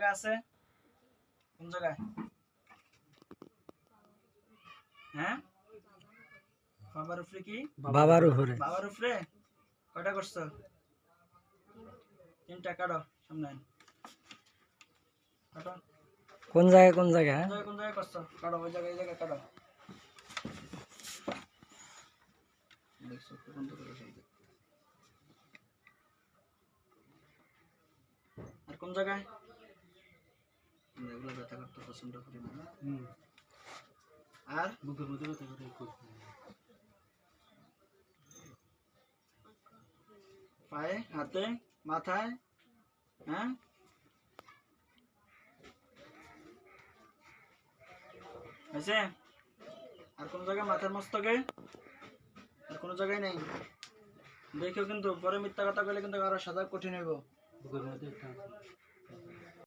জায়গায় আছে? কোন জায়গায়? হ্যাঁ, বাবার উপরে কি? বাবার উপরে। বাবার উপরে কয়টা করছো? 3টা। কাটো সামনে আন। কাটো। কোন জায়গায় কোন জায়গায়? কোন জায়গায় করছো? কাটো ওই জায়গায়, এই জায়গায় কাটো। দেখছো বন্ধ করে ফেলতে। আর কোন জায়গায়? এগুলো ব্যথা করতে পছন্দ করি না। আর বুকের মধ্যে ব্যথা করে খুব। পায়ে, হাতে, মাথায়, হ্যাঁ? হয়েছে? আর কোন জায়গায়? মাথার মস্তকে? আর কোন জায়গায় নেই? দেখো কিন্তু পরে মিথ্যা কথা কইলে কিন্তু আরো সাজা কঠিন হইব। বুকের মধ্যে একটা আছে।